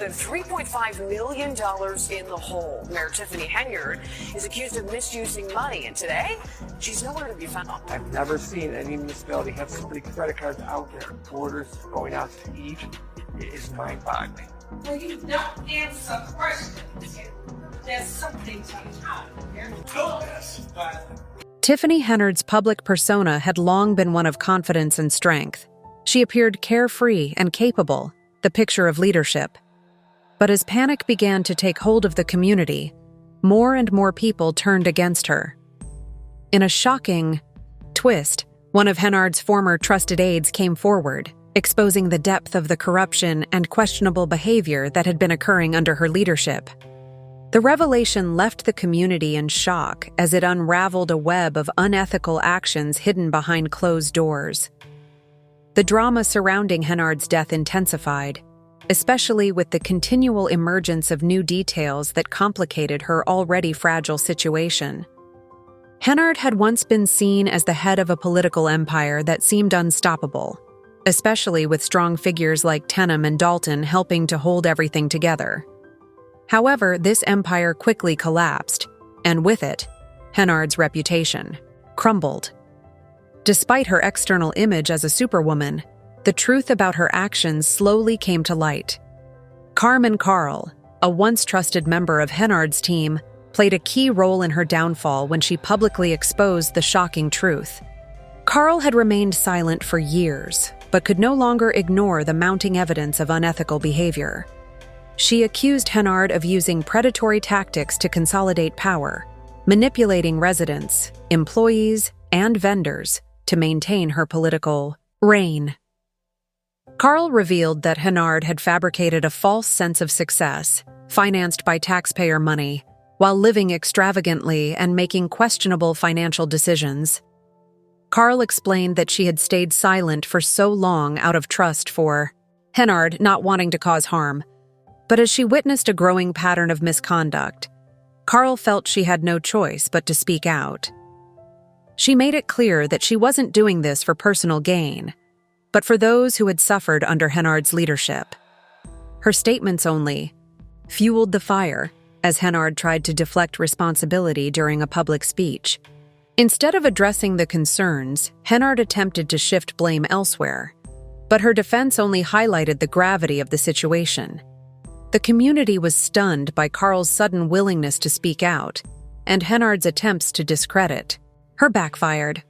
than $3.5 million in the hole. Mayor Tiffany Henyard is accused of misusing money, and today, she's nowhere to be found. I've never seen any municipality have so many credit cards out there. Orders going out to eat. It is mind-boggling. Well, you don't answer questions. There's something to hide here. Tiffany Henyard's public persona had long been one of confidence and strength. She appeared carefree and capable, the picture of leadership. But as panic began to take hold of the community, more and more people turned against her. In a shocking twist, one of Henyard's former trusted aides came forward, exposing the depth of the corruption and questionable behavior that had been occurring under her leadership. The revelation left the community in shock as it unraveled a web of unethical actions hidden behind closed doors. The drama surrounding Henyard's death intensified, especially with the continual emergence of new details that complicated her already fragile situation. Henyard had once been seen as the head of a political empire that seemed unstoppable, especially with strong figures like Tenham and Dalton helping to hold everything together. However, this empire quickly collapsed, and with it, Henyard's reputation crumbled. Despite her external image as a superwoman, the truth about her actions slowly came to light. Carmen Carl, a once trusted member of Henyard's team, played a key role in her downfall when she publicly exposed the shocking truth. Carl had remained silent for years, but could no longer ignore the mounting evidence of unethical behavior. She accused Henyard of using predatory tactics to consolidate power, manipulating residents, employees, and vendors to maintain her political reign. Carl revealed that Henyard had fabricated a false sense of success, financed by taxpayer money, while living extravagantly and making questionable financial decisions. Carl explained that she had stayed silent for so long out of trust for Henyard not wanting to cause harm. But as she witnessed a growing pattern of misconduct, Carl felt she had no choice but to speak out. She made it clear that she wasn't doing this for personal gain, but for those who had suffered under Henyard's leadership. Her statements only fueled the fire as Henyard tried to deflect responsibility during a public speech. Instead of addressing the concerns, Henyard attempted to shift blame elsewhere, but her defense only highlighted the gravity of the situation. The community was stunned by Carl's sudden willingness to speak out, and Henyard's attempts to discredit her backfired.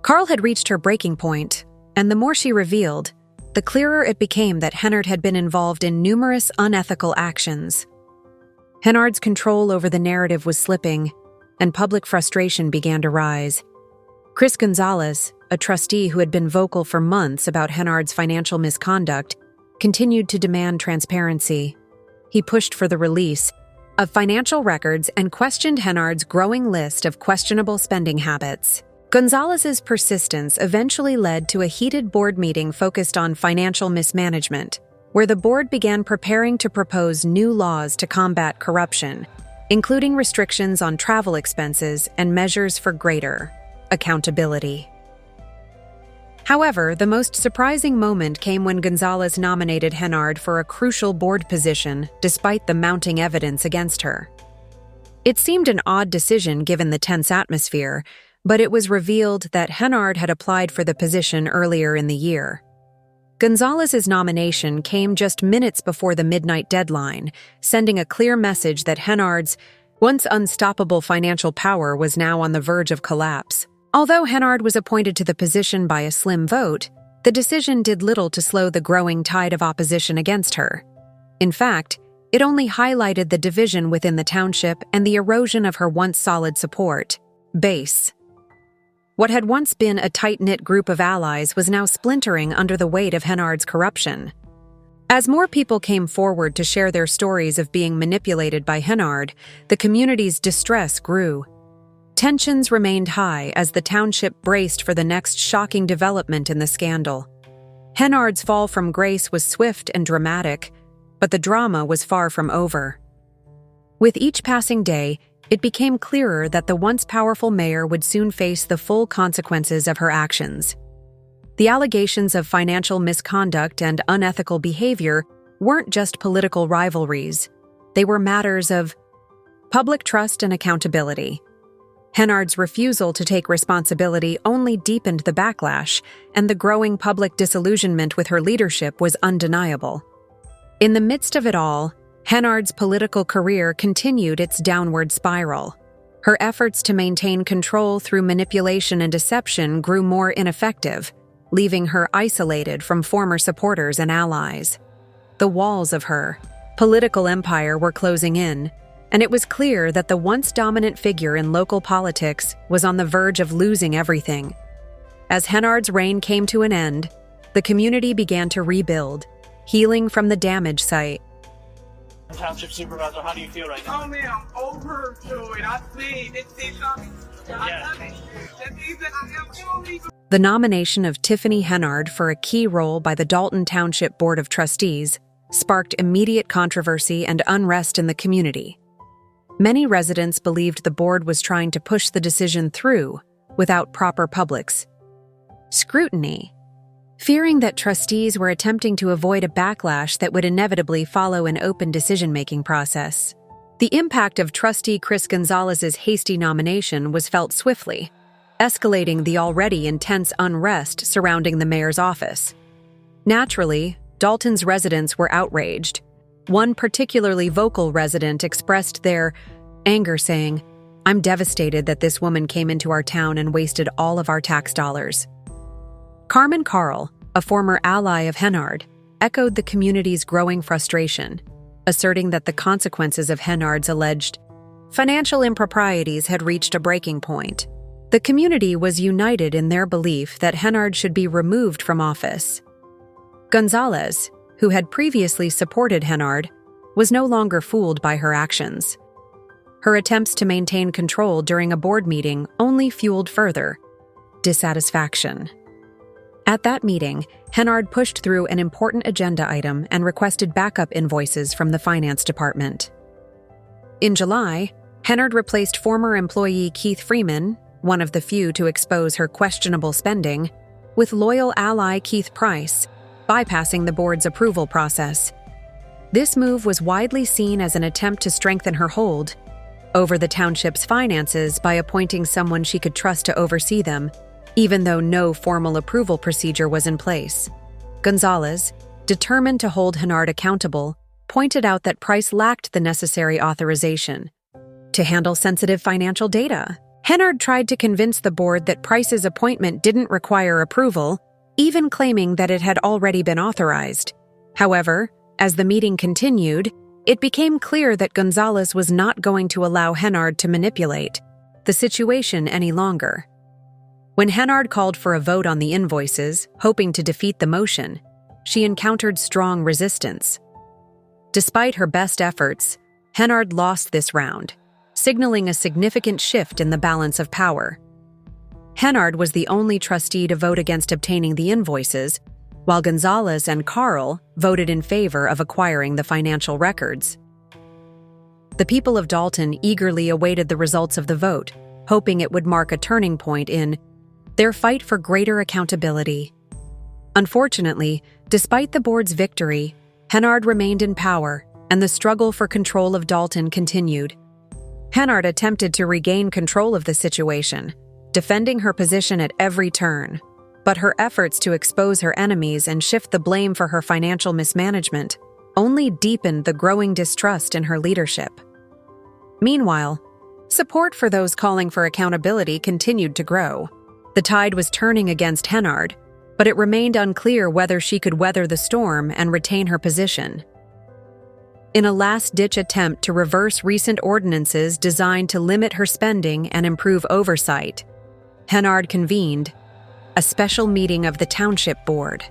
Carl had reached her breaking point, and the more she revealed, the clearer it became that Henyard had been involved in numerous unethical actions. Henyard's control over the narrative was slipping, and public frustration began to rise. Chris Gonzalez, a trustee who had been vocal for months about Henyard's financial misconduct, continued to demand transparency. He pushed for the release of financial records and questioned Henyard's growing list of questionable spending habits. Gonzalez's persistence eventually led to a heated board meeting focused on financial mismanagement, where the board began preparing to propose new laws to combat corruption, including restrictions on travel expenses and measures for greater accountability. However, the most surprising moment came when Gonzalez nominated Henyard for a crucial board position despite the mounting evidence against her. It seemed an odd decision given the tense atmosphere, but it was revealed that Henyard had applied for the position earlier in the year. Gonzalez's nomination came just minutes before the midnight deadline, sending a clear message that Henyard's once unstoppable financial power was now on the verge of collapse. Although Henyard was appointed to the position by a slim vote, the decision did little to slow the growing tide of opposition against her. In fact, it only highlighted the division within the township and the erosion of her once solid support base. What had once been a tight-knit group of allies was now splintering under the weight of Henyard's corruption. As more people came forward to share their stories of being manipulated by Henyard, the community's distress grew. Tensions remained high as the township braced for the next shocking development in the scandal. Henyard's fall from grace was swift and dramatic, but the drama was far from over. With each passing day, it became clearer that the once powerful mayor would soon face the full consequences of her actions. The allegations of financial misconduct and unethical behavior weren't just political rivalries. They were matters of public trust and accountability. Henyard's refusal to take responsibility only deepened the backlash, and the growing public disillusionment with her leadership was undeniable. In the midst of it all, Henyard's political career continued its downward spiral. Her efforts to maintain control through manipulation and deception grew more ineffective, leaving her isolated from former supporters and allies. The walls of her political empire were closing in, and it was clear that the once dominant figure in local politics was on the verge of losing everything. As Henyard's reign came to an end, the community began to rebuild, healing from the damage site. Township Supervisor, how do you feel right now? Oh man, I'm overjoyed. I see this coming. Yeah. That means that I am truly. The nomination of Tiffany Henyard for a key role by the Dalton Township Board of Trustees sparked immediate controversy and unrest in the community. Many residents believed the board was trying to push the decision through without proper public scrutiny, fearing that trustees were attempting to avoid a backlash that would inevitably follow an open decision-making process. The impact of trustee Chris Gonzalez's hasty nomination was felt swiftly, escalating the already intense unrest surrounding the mayor's office. Naturally, Dalton's residents were outraged. One particularly vocal resident expressed their anger, saying, "I'm devastated that this woman came into our town and wasted all of our tax dollars." Carmen Carl, a former ally of Henyard, echoed the community's growing frustration, asserting that the consequences of Henyard's alleged financial improprieties had reached a breaking point. The community was united in their belief that Henyard should be removed from office. Gonzalez, who had previously supported Henyard, was no longer fooled by her actions. Her attempts to maintain control during a board meeting only fueled further dissatisfaction. At that meeting, Henyard pushed through an important agenda item and requested backup invoices from the finance department. In July, Henyard replaced former employee Keith Freeman, one of the few to expose her questionable spending, with loyal ally Keith Price, bypassing the board's approval process. This move was widely seen as an attempt to strengthen her hold over the township's finances by appointing someone she could trust to oversee them, even though no formal approval procedure was in place. Gonzalez, determined to hold Henyard accountable, pointed out that Price lacked the necessary authorization to handle sensitive financial data. Henyard tried to convince the board that Price's appointment didn't require approval, even claiming that it had already been authorized. However, as the meeting continued, it became clear that Gonzalez was not going to allow Henyard to manipulate the situation any longer. When Henyard called for a vote on the invoices, hoping to defeat the motion, she encountered strong resistance. Despite her best efforts, Henyard lost this round, signaling a significant shift in the balance of power. Henyard was the only trustee to vote against obtaining the invoices, while Gonzalez and Carl voted in favor of acquiring the financial records. The people of Dalton eagerly awaited the results of the vote, hoping it would mark a turning point in their fight for greater accountability. Unfortunately, despite the board's victory, Henyard remained in power, and the struggle for control of Dalton continued. Henyard attempted to regain control of the situation, defending her position at every turn, but her efforts to expose her enemies and shift the blame for her financial mismanagement only deepened the growing distrust in her leadership. Meanwhile, support for those calling for accountability continued to grow. The tide was turning against Henyard, but it remained unclear whether she could weather the storm and retain her position. In a last-ditch attempt to reverse recent ordinances designed to limit her spending and improve oversight, Henyard convened a special meeting of the Township Board.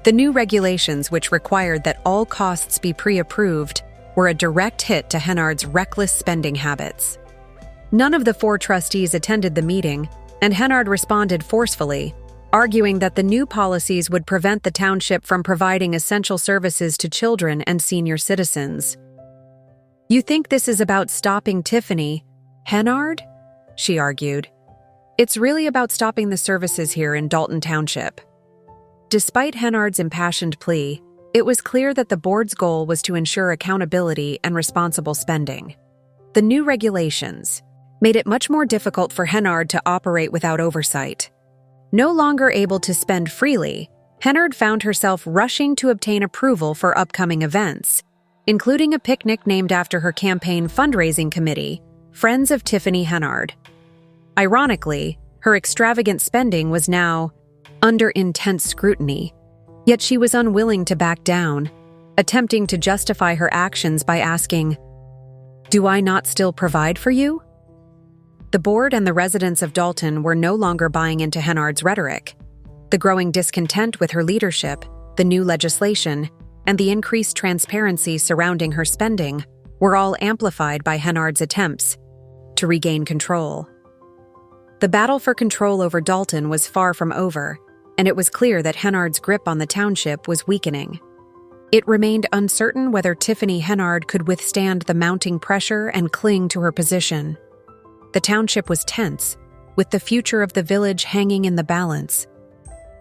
The new regulations, which required that all costs be pre-approved, were a direct hit to Henyard's reckless spending habits. None of the 4 trustees attended the meeting, and Henyard responded forcefully, arguing that the new policies would prevent the township from providing essential services to children and senior citizens. "You think this is about stopping Tiffany Henyard?" she argued. "It's really about stopping the services here in Dalton Township." Despite Henyard's impassioned plea, It was clear that the board's goal was to ensure accountability and responsible spending. The new regulations made it much more difficult for Henyard to operate without oversight. No longer able to spend freely, Henyard found herself rushing to obtain approval for upcoming events, including a picnic named after her campaign fundraising committee, Friends of Tiffany Henyard. Ironically, her extravagant spending was now under intense scrutiny, yet she was unwilling to back down, attempting to justify her actions by asking, "Do I not still provide for you?" The board and the residents of Dalton were no longer buying into Henyard's rhetoric. The growing discontent with her leadership, the new legislation, and the increased transparency surrounding her spending were all amplified by Henyard's attempts to regain control. The battle for control over Dalton was far from over, and it was clear that Henyard's grip on the township was weakening. It remained uncertain whether Tiffany Henyard could withstand the mounting pressure and cling to her position. The township was tense, with the future of the village hanging in the balance.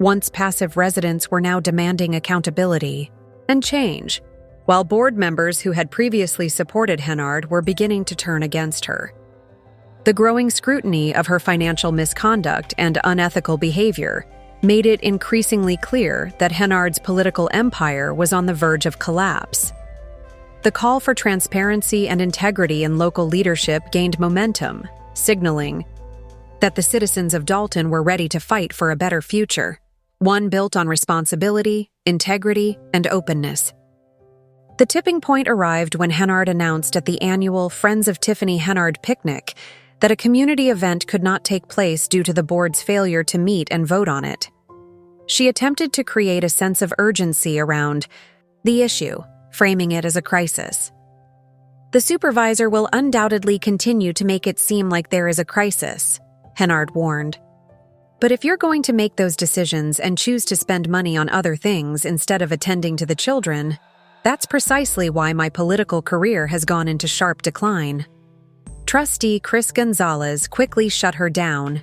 Once passive residents were now demanding accountability and change, while board members who had previously supported Henyard were beginning to turn against her. The growing scrutiny of her financial misconduct and unethical behavior made it increasingly clear that Henyard's political empire was on the verge of collapse. The call for transparency and integrity in local leadership gained momentum, signaling that the citizens of Dalton were ready to fight for a better future, one built on responsibility, integrity, and openness. The tipping point arrived when Henyard announced at the annual Friends of Tiffany Henyard picnic that a community event could not take place due to the board's failure to meet and vote on it. She attempted to create a sense of urgency around the issue, framing it as a crisis. "The supervisor will undoubtedly continue to make it seem like there is a crisis," Henyard warned. "But if you're going to make those decisions and choose to spend money on other things instead of attending to the children, that's precisely why my political career has gone into sharp decline." Trustee Chris Gonzalez quickly shut her down,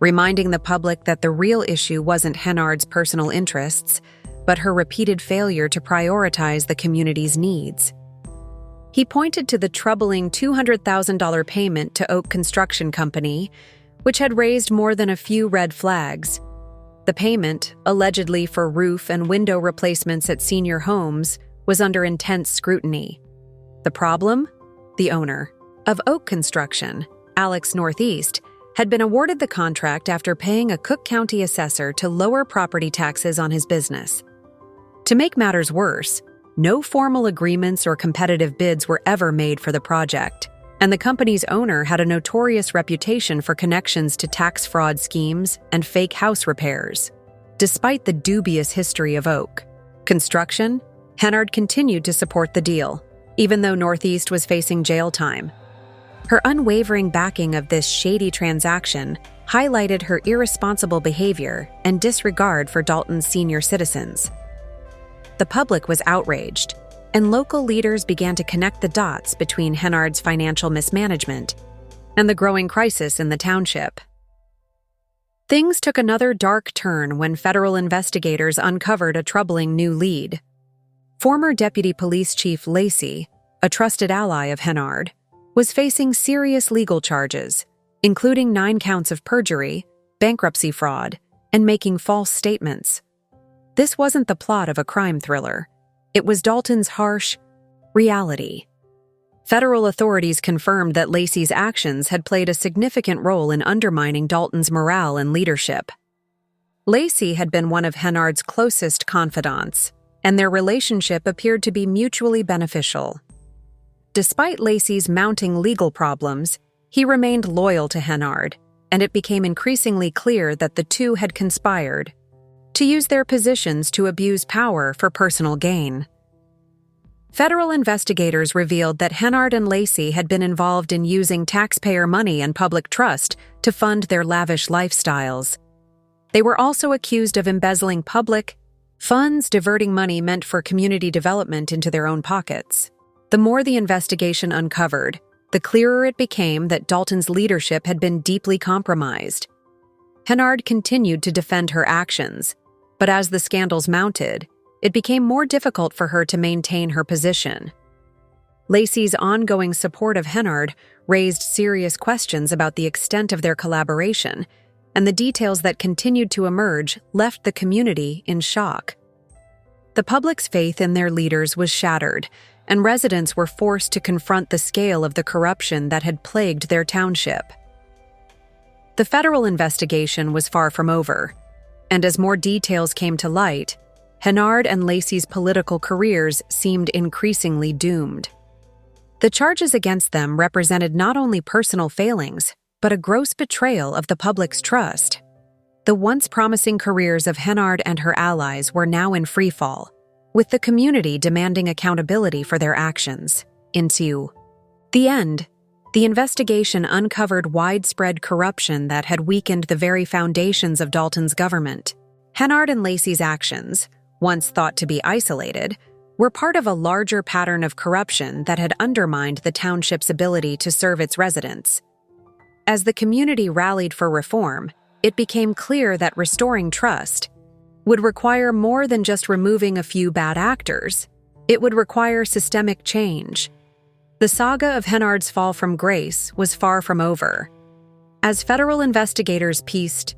reminding the public that the real issue wasn't Henyard's personal interests, but her repeated failure to prioritize the community's needs. He pointed to the troubling $200,000 payment to Oak Construction Company, which had raised more than a few red flags. The payment, allegedly for roof and window replacements at senior homes, was under intense scrutiny. The problem? The owner of Oak Construction, Alex Northeast, had been awarded the contract after paying a Cook County assessor to lower property taxes on his business. To make matters worse, no formal agreements or competitive bids were ever made for the project, and the company's owner had a notorious reputation for connections to tax fraud schemes and fake house repairs. Despite the dubious history of Oak Construction, Henyard continued to support the deal, even though Northeast was facing jail time. Her unwavering backing of this shady transaction highlighted her irresponsible behavior and disregard for Dalton's senior citizens. The public was outraged, and local leaders began to connect the dots between Henyard's financial mismanagement and the growing crisis in the township. Things took another dark turn when federal investigators uncovered a troubling new lead. Former Deputy Police Chief Lacey, a trusted ally of Henyard, was facing serious legal charges, including 9 counts of perjury, bankruptcy fraud, and making false statements. This wasn't the plot of a crime thriller. It was Dalton's harsh reality. Federal authorities confirmed that Lacey's actions had played a significant role in undermining Dalton's morale and leadership. Lacey had been one of Henyard's closest confidants, and their relationship appeared to be mutually beneficial. Despite Lacey's mounting legal problems, he remained loyal to Henyard, and it became increasingly clear that the two had conspired to use their positions to abuse power for personal gain. Federal investigators revealed that Henyard and Lacey had been involved in using taxpayer money and public trust to fund their lavish lifestyles. They were also accused of embezzling public funds, diverting money meant for community development into their own pockets. The more the investigation uncovered, the clearer it became that Dalton's leadership had been deeply compromised. Henyard continued to defend her actions, but as the scandals mounted, it became more difficult for her to maintain her position. Lacey's ongoing support of Henyard raised serious questions about the extent of their collaboration, and the details that continued to emerge left the community in shock. The public's faith in their leaders was shattered, and residents were forced to confront the scale of the corruption that had plagued their township. The federal investigation was far from over, and as more details came to light, Henyard and Lacey's political careers seemed increasingly doomed. The charges against them represented not only personal failings, but a gross betrayal of the public's trust. The once promising careers of Henyard and her allies were now in freefall, with the community demanding accountability for their actions. Into the end, the investigation uncovered widespread corruption that had weakened the very foundations of Dalton's government. Henyard and Lacey's actions, once thought to be isolated, were part of a larger pattern of corruption that had undermined the township's ability to serve its residents. As the community rallied for reform, it became clear that restoring trust would require more than just removing a few bad actors. It would require systemic change. The saga of Henyard's fall from grace was far from over. As federal investigators pieced